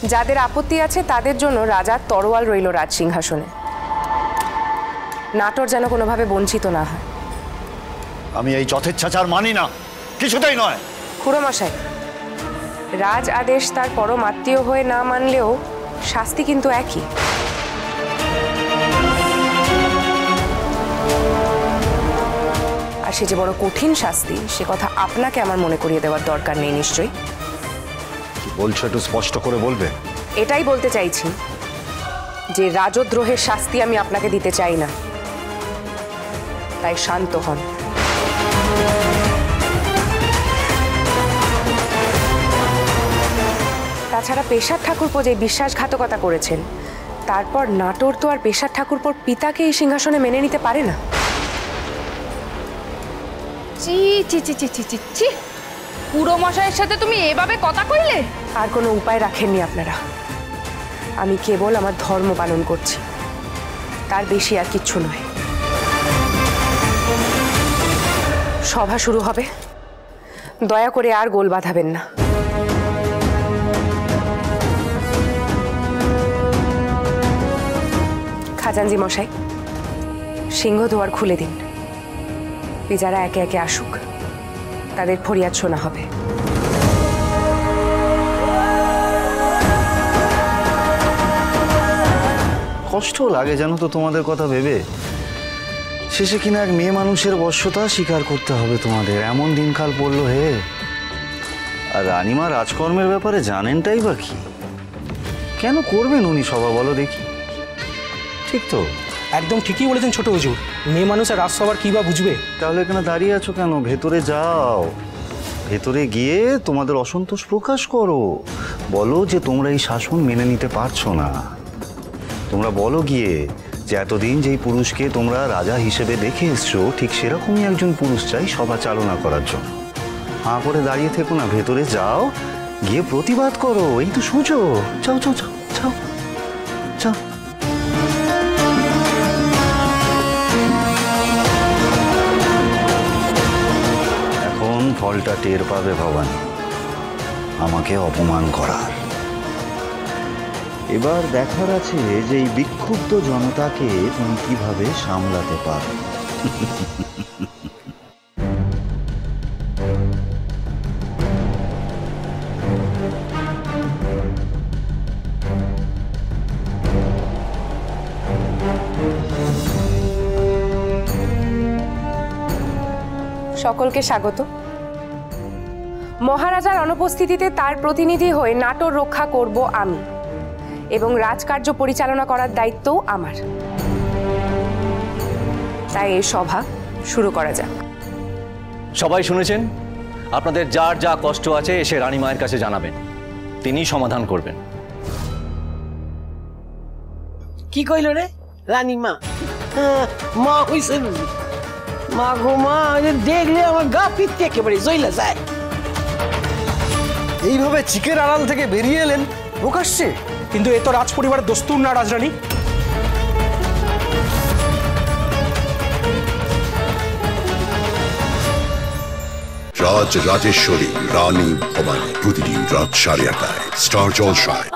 যাদের আপত্তি আছে তাদের জন্য রাজার তরোয়াল রইল রাজসিংহাসনে। নাটোর যেন কোনোভাবে বঞ্চিত না হয়। আমি এই যথেচ্ছাচার মানি না, কিছুতেই নয়। খুড়োমশাই, রাজ আদেশ তার পরম আত্মীয় হয়ে না মানলেও শাস্তি কিন্তু একই। আর সে যে বড় কঠিন শাস্তি সে কথা আপনাকে আমার মনে করিয়ে দেওয়ার দরকার নেই নিশ্চয়ই। কি বলছো একটু স্পষ্ট করে বলবে? এটাই বলতে চাইছি যে রাজদ্রোহের শাস্তি আমি আপনাকে দিতে চাই না, তাই শান্ত হন। তাছাড়া পেশার ঠাকুরপো যে বিশ্বাসঘাতকতা করেছেন, তারপর নাটোর তো আর পেশার ঠাকুরপোর পিতাকে এই সিংহাসনে মেনে নিতে পারে না। চি চি চি চি চি চি চি, পুরো মশাইয়ের সাথে তুমি এভাবে কথা কইলে? আর কোনো উপায় রাখেননি আপনারা। আমি কেবল আমার ধর্ম পালন করছি, তার বেশি আর কিচ্ছু নয়। সভা শুরু হবে, দয়া করে আর গোল বাঁধাবেন না। খাজানজি মশাই, সিংহদুয়ার খুলে দিন। যারা একে একে আসুক, তাদের ফরিয়াদ শোনা হবে। কষ্ট লাগে জানো তো তোমাদের কথা ভেবে। শেষে কিনা এক মেয়ে মানুষের বশ্যতা স্বীকার করতে হবে তোমাদের। এমন দিনকাল পড়লো হে। আর রানীমা রাজকর্মের ব্যাপারে জানেনটাই বা কি? কেন করবেন উনি সভা বলো দেখি? ঠিক তো? একদম ঠিকই বলেছেন ছোট হুজুর। মেয়ে মানুষ আর রাজসভার কি বা বুঝবে? তাহলে এখানে দাঁড়িয়ে আছো কেন? ভেতরে যাও, ভেতরে গিয়ে তোমাদের অসন্তোষ প্রকাশ করো। বলো যে তোমরা এই শাসন মেনে নিতে পারছো না। তোমরা বলো গিয়ে যে এতদিন যেই পুরুষকে তোমরা রাজা হিসেবে দেখে এসছো, ঠিক সেরকমই একজন পুরুষ চাই সভা চালনা করার জন্য। হাঁ করে দাঁড়িয়ে থেকো না, ভেতরে যাও, গিয়ে প্রতিবাদ করো। এই তো সুযোগ। যাও যাও যাও যাও যাও। এখন ফলটা টের পাবে ভবানী, আমাকে অপমান করার। এবার দেখার আছে যে এই বিক্ষুব্ধ জনতাকে তুমি কিভাবে সামলাতে পারো। সকলকে স্বাগত। মহারাজার অনুপস্থিতিতে তার প্রতিনিধি হয়ে নাটোর রক্ষা করব আমি, এবং রাজকার্য পরিচালনা করার দায়িত্বও আমার। তাই এই সভা শুরু করা যাক। সবাই শুনেছেন, আপনাদের যার যা কষ্ট আছে এসে রানীমায়ের কাছে জানাবেন, তিনি সমাধান করবেন। কি কইল রে রানীমা? মা হইছে মা গো মা, দেখলে আমার গা পিত্তি একেবারে জ্বলা যায়। এইভাবে চিকের আড়াল থেকে বেরিয়ে এলেন প্রকাশ্যে? কিন্তু এ তো রাজ পরিবারের দস্তুর না রাজরানী। রাজ রাজেশ্বরী রানী ভবানী, প্রতিদিন রাত 8:30টায় স্টার জলসায়।